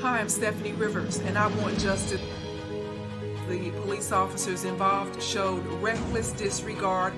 Hi, I'm Stephanie Rivers, and I want justice. The police officers involved showed reckless disregard.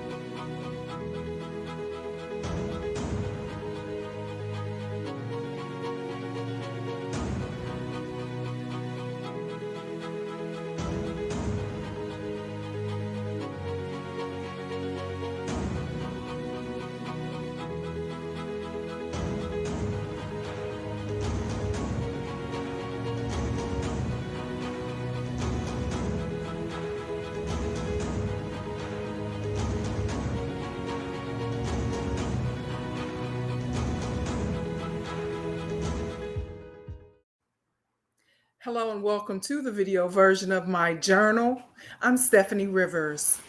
Hello and welcome to the video version of my journal. I'm Stephanie Rivers.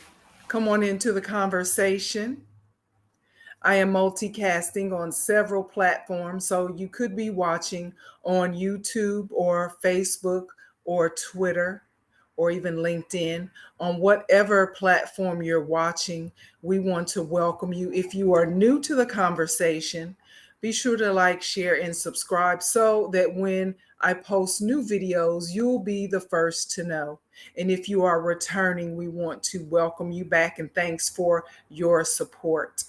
Come on into the conversation. I am multicasting on several platforms, so you could be watching on YouTube or Facebook or Twitter or even LinkedIn. On whatever platform you're watching, we want to welcome you. If you are new to the conversation, be sure to like, share, and subscribe so that when I post new videos, you'll be the first to know. And if you are returning, we want to welcome you back and thanks for your support.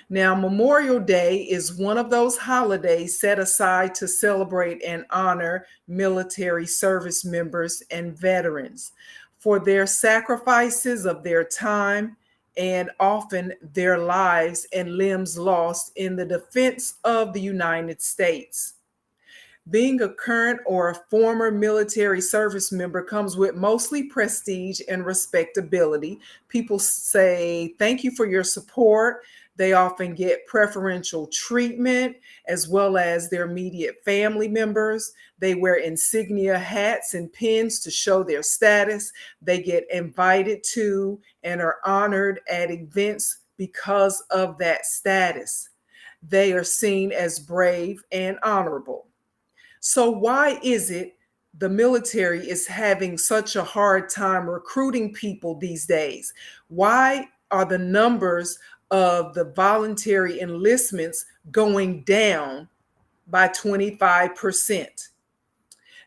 Now, Memorial Day is one of those holidays set aside to celebrate and honor military service members and veterans for their sacrifices of their time and often their lives and limbs lost in the defense of the United States. Being a current or a former military service member comes with mostly prestige and respectability. People say, thank you for your support. They often get preferential treatment as well as their immediate family members. They wear insignia hats and pins to show their status. They get invited to and are honored at events because of that status. They are seen as brave and honorable. So why is it the military is having such a hard time recruiting people these days? Why are the numbers of the voluntary enlistments going down by 25%?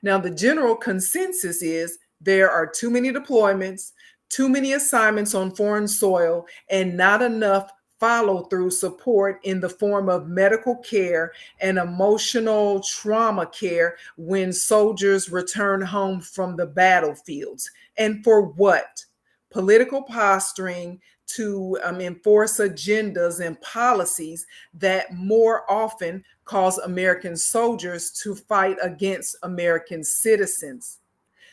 Now, the general consensus is there are too many deployments, too many assignments on foreign soil, and not enough follow-through support in the form of medical care and emotional trauma care when soldiers return home from the battlefields. And for what? Political posturing to enforce agendas and policies that more often cause American soldiers to fight against American citizens.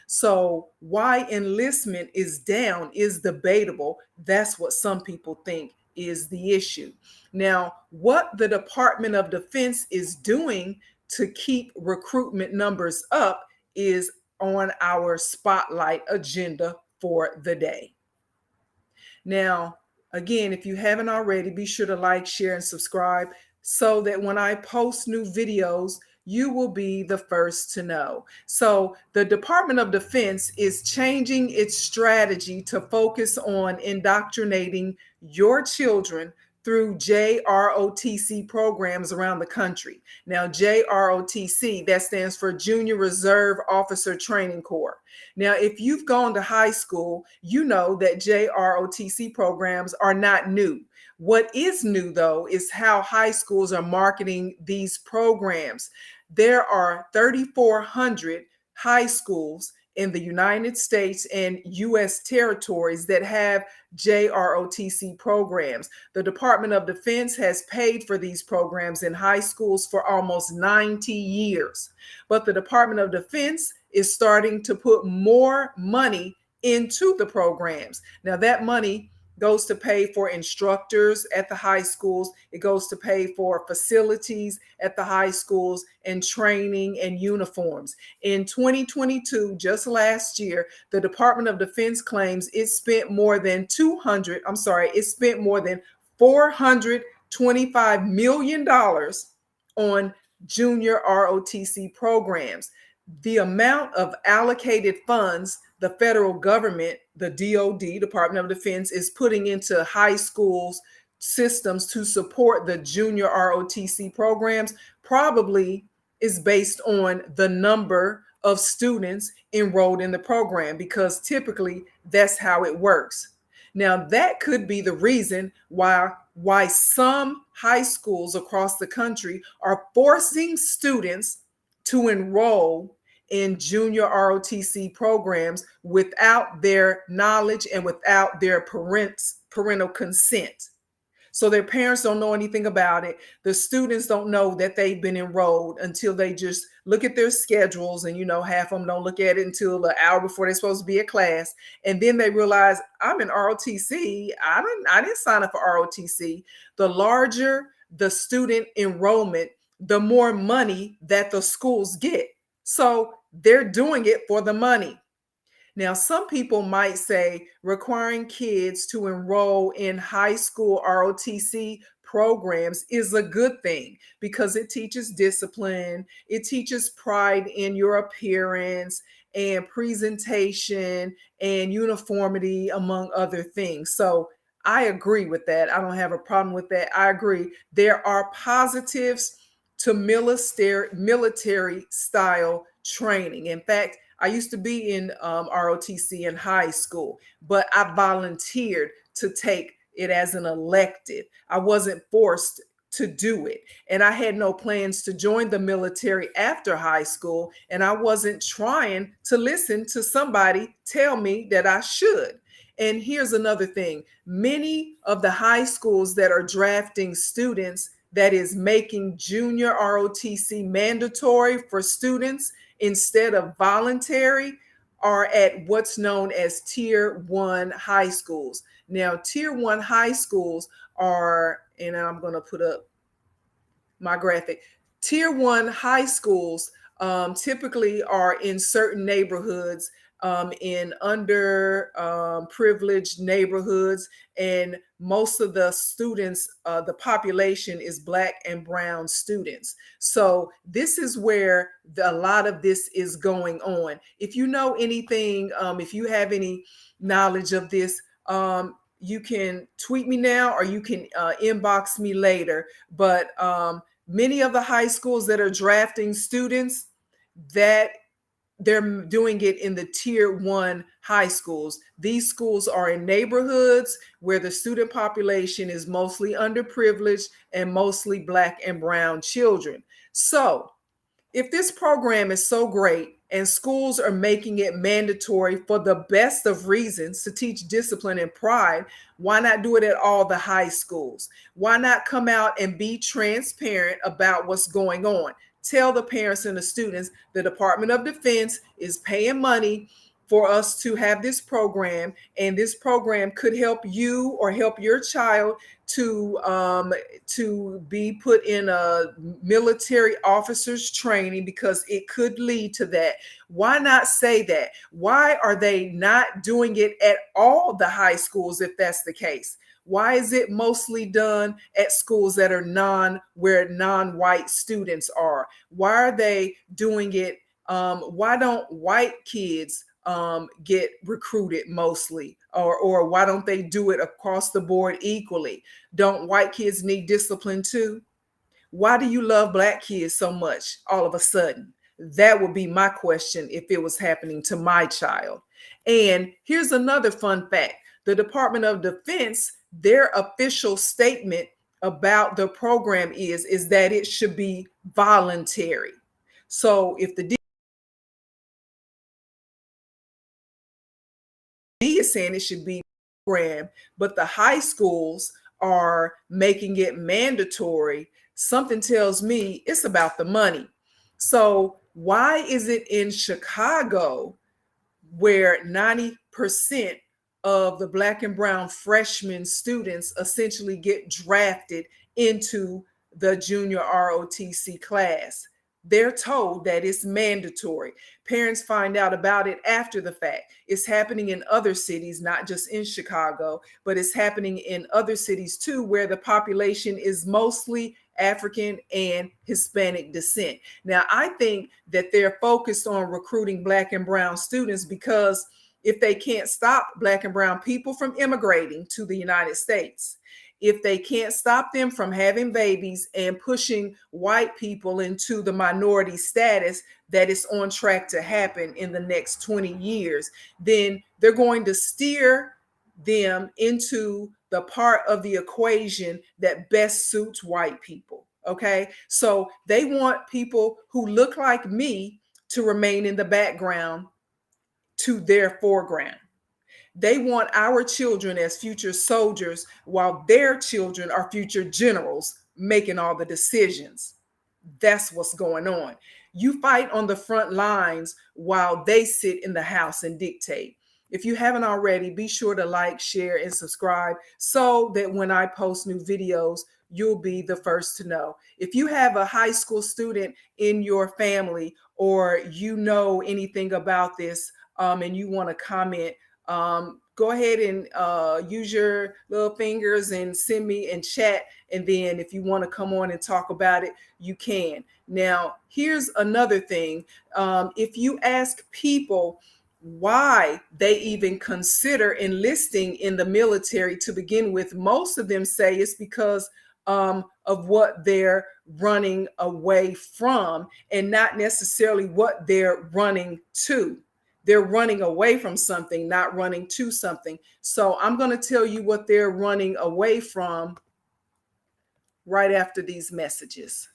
So why enlistment is down is debatable. That's what some people think is the issue. Now, what the Department of Defense is doing to keep recruitment numbers up is on our spotlight agenda for the day. Now, again, if you haven't already, be sure to like, share, and subscribe so that when I post new videos, you will be the first to know. So the Department of Defense is changing its strategy to focus on indoctrinating your children through JROTC programs around the country. Now, JROTC, that stands for Junior Reserve Officer Training Corps. Now, if you've gone to high school, you know that JROTC programs are not new. What is new, though, is how high schools are marketing these programs. There are 3,400 high schools in the United States and U.S. territories that have JROTC programs. The Department of Defense has paid for these programs in high schools for almost 90 years. But the Department of Defense is starting to put more money into the programs. Now, that money goes to pay for instructors at the high schools. It goes to pay for facilities at the high schools and training and uniforms. In 2022, just last year, the Department of Defense claims it spent more than $425 million on junior ROTC programs. The amount of allocated funds the federal government, the DoD, Department of Defense, is putting into high schools systems to support the junior ROTC programs probably is based on the number of students enrolled in the program, because typically that's how it works. Now, that could be the reason why some high schools across the country are forcing students to enroll in junior ROTC programs without their knowledge and without their parental consent. So their parents don't know anything about it. The students don't know that they've been enrolled until they just look at their schedules. And, half of them don't look at it until the hour before they're supposed to be at class. And then they realize, I'm in ROTC. I didn't sign up for ROTC. The larger the student enrollment, the more money that the schools get. So they're doing it for the money. Now, some people might say requiring kids to enroll in high school ROTC programs is a good thing because it teaches discipline, it teaches pride in your appearance and presentation and uniformity, among other things. So I agree with that. I don't have a problem with that. I agree. There are positives to military style training. In fact, I used to be in ROTC in high school, but I volunteered to take it as an elective. I wasn't forced to do it. And I had no plans to join the military after high school. And I wasn't trying to listen to somebody tell me that I should. And here's another thing. Many of the high schools that are drafting students, that is making junior ROTC mandatory for students instead of voluntary, are at what's known as Tier 1 high schools. Now, Tier 1 high schools are, and I'm going to put up my graphic. Tier 1 high schools typically are in certain neighborhoods, in privileged neighborhoods, and most of the students, the population is Black and brown students. So this is where a lot of this is going on. If you know anything, if you have any knowledge of this, you can tweet me now or you can inbox me later. But many of the high schools that are drafting students, that they're doing it in the Tier 1 high schools. These schools are in neighborhoods where the student population is mostly underprivileged and mostly Black and brown children. So if this program is so great and schools are making it mandatory for the best of reasons to teach discipline and pride, why not do it at all the high schools? Why not come out and be transparent about what's going on? Tell the parents and the students the Department of Defense is paying money for us to have this program, and this program could help you or help your child to be put in a military officers training, because it could lead to that. Why not say that? Why are they not doing it at all the high schools if that's the case? Why is it mostly done at schools that are where non-white students are? Why are they doing it? Why don't white kids get recruited mostly? Or why don't they do it across the board equally? Don't white kids need discipline too? Why do you love Black kids so much all of a sudden? That would be my question if it was happening to my child. And here's another fun fact. The Department of Defense, their official statement about the program is that it should be voluntary. So if the D is saying it should be program, but the high schools are making it mandatory, something tells me it's about the money. So why is it in Chicago, where 90% of the Black and brown freshman students essentially get drafted into the junior ROTC class? They're told that it's mandatory. Parents find out about it after the fact. It's happening in other cities, not just in Chicago, but it's happening in other cities too, where the population is mostly African and Hispanic descent. Now, I think that they're focused on recruiting Black and brown students because if they can't stop Black and brown people from immigrating to the United States, if they can't stop them from having babies and pushing white people into the minority status that is on track to happen in the next 20 years, then they're going to steer them into the part of the equation that best suits white people. Okay, so they want people who look like me to remain in the background to their foreground. They want our children as future soldiers while their children are future generals making all the decisions. That's what's going on. You fight on the front lines while they sit in the house and dictate. If you haven't already, be sure to like, share, and subscribe so that when I post new videos, you'll be the first to know. If you have a high school student in your family or you know anything about this and you want to comment, go ahead and use your little fingers and send me in chat. And then if you want to come on and talk about it, you can. Now, here's another thing. If you ask people why they even consider enlisting in the military to begin with, most of them say it's because of what they're running away from and not necessarily what they're running to. They're running away from something, not running to something. So I'm going to tell you what they're running away from right after these messages.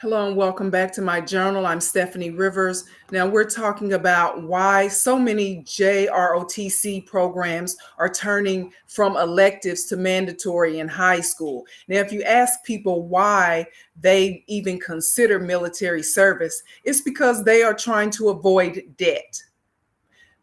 Hello and welcome back to my journal. I'm Steffanie Rivers. Now we're talking about why so many JROTC programs are turning from electives to mandatory in high school. Now, if you ask people why they even consider military service, it's because they are trying to avoid debt.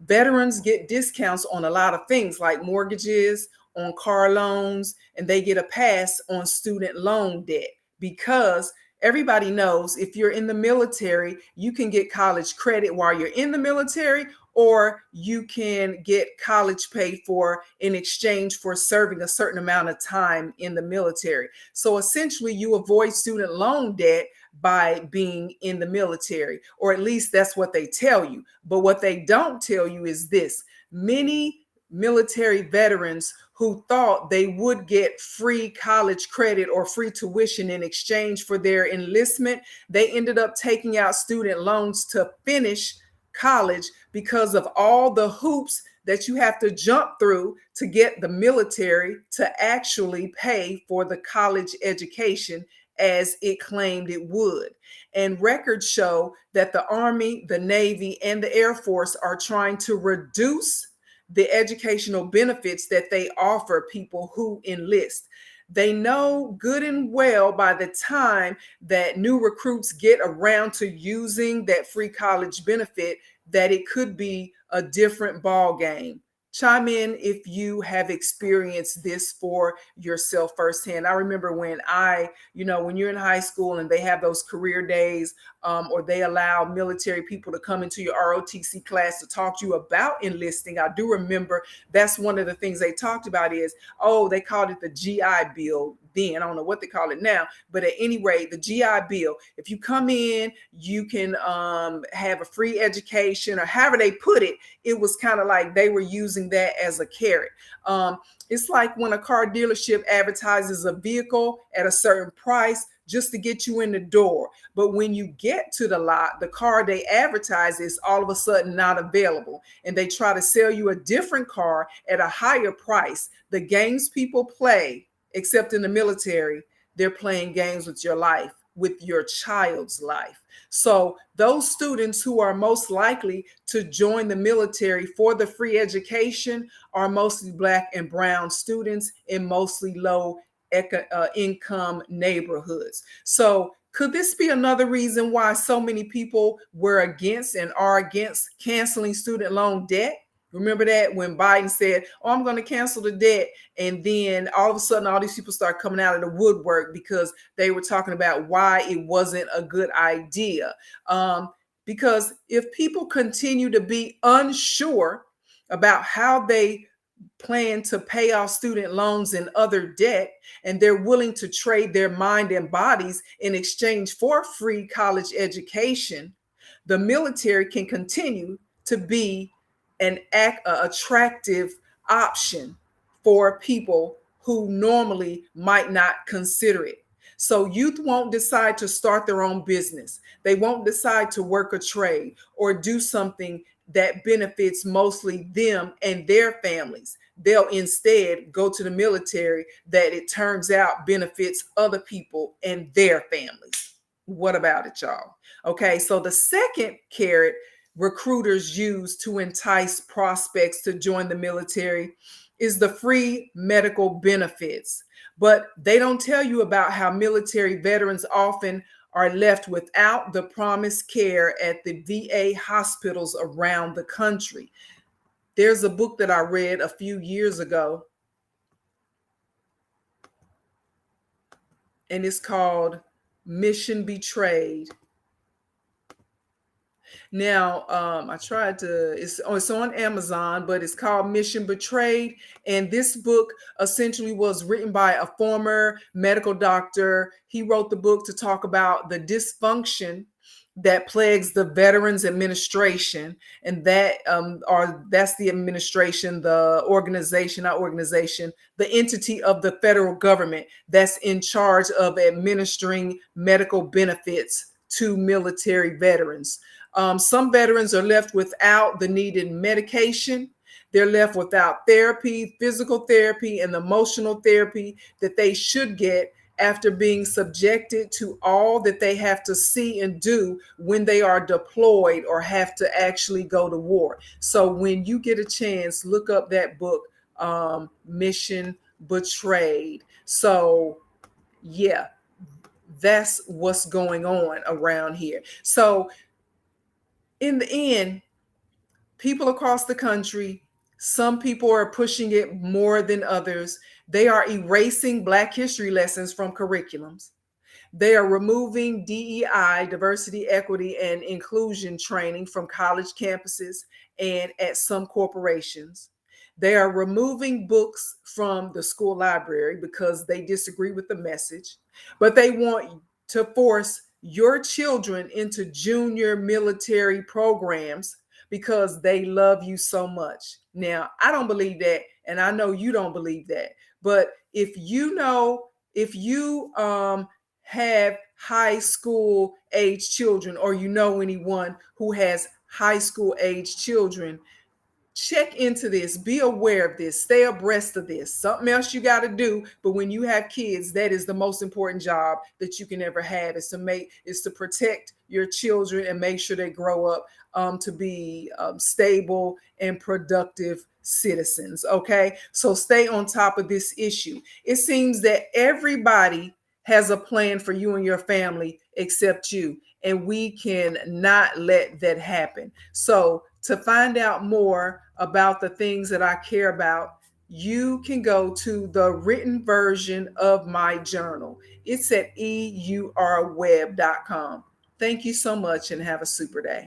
Veterans get discounts on a lot of things like mortgages, on car loans, and they get a pass on student loan debt because everybody knows if you're in the military, you can get college credit while you're in the military, or you can get college paid for in exchange for serving a certain amount of time in the military. So essentially, you avoid student loan debt by being in the military, or at least that's what they tell you. But what they don't tell you is this: many military veterans who thought they would get free college credit or free tuition in exchange for their enlistment, they ended up taking out student loans to finish college because of all the hoops that you have to jump through to get the military to actually pay for the college education as it claimed it would. And records show that the Army, the Navy, and the Air Force are trying to reduce the educational benefits that they offer people who enlist. They know good and well by the time that new recruits get around to using that free college benefit that it could be a different ball game. Chime in if you have experienced this for yourself firsthand. I remember when when you're in high school and they have those career days, or they allow military people to come into your ROTC class to talk to you about enlisting. I do remember that's one of the things they talked about is, they called it the GI Bill, then. I don't know what they call it now, but at any rate, the GI Bill, if you come in, you can have a free education, or however they put it. It was kind of like they were using that as a carrot. It's like when a car dealership advertises a vehicle at a certain price just to get you in the door. But when you get to the lot, the car they advertise is all of a sudden not available. And they try to sell you a different car at a higher price. The games people play, except in the military, they're playing games with your life, with your child's life. So those students who are most likely to join the military for the free education are mostly Black and brown students in mostly low income neighborhoods. So could this be another reason why so many people were against and are against canceling student loan debt? Remember that when Biden said, "Oh, I'm going to cancel the debt," and then all of a sudden all these people start coming out of the woodwork because they were talking about why it wasn't a good idea. Because if people continue to be unsure about how they plan to pay off student loans and other debt, and they're willing to trade their mind and bodies in exchange for free college education, the military can continue to be an attractive option for people who normally might not consider it. So youth won't decide to start their own business. They won't decide to work a trade or do something that benefits mostly them and their families. They'll instead go to the military that it turns out benefits other people and their families. What about it, y'all? Okay, so the second carrot recruiters use to entice prospects to join the military is the free medical benefits. But they don't tell you about how military veterans often are left without the promised care at the VA hospitals around the country. There's a book that I read a few years ago, and it's called Mission Betrayed. Now, I tried to, it's on Amazon, but it's called Mission Betrayed. And this book essentially was written by a former medical doctor. He wrote the book to talk about the dysfunction that plagues the Veterans Administration, and that's the administration, the organization, not organization, the entity of the federal government that's in charge of administering medical benefits to military veterans. Some veterans are left without the needed medication. They're left without therapy, physical therapy, and emotional therapy that they should get after being subjected to all that they have to see and do when they are deployed or have to actually go to war. So when you get a chance, look up that book, Mission Betrayed. So yeah, that's what's going on around here. So in the end, people across the country, some people are pushing it more than others. They are erasing Black history lessons from curriculums. They are removing DEI, diversity, equity, and inclusion training from college campuses and at some corporations. They are removing books from the school library because they disagree with the message, but they want to force your children into junior military programs because they love you so much. Now, I don't believe that, and I know you don't believe that. But if you have high school age children, or you know anyone who has high school age children, check into this, be aware of this, stay abreast of this. Something else you got to do, but when you have kids, that is the most important job that you can ever have, is to protect your children and make sure they grow up to be stable and productive citizens. Okay, so stay on top of this issue. It seems that everybody has a plan for you and your family except you, and we can not let that happen. So to find out more about the things that I care about, you can go to the written version of my journal. It's at eurweb.com. Thank you so much and have a super day.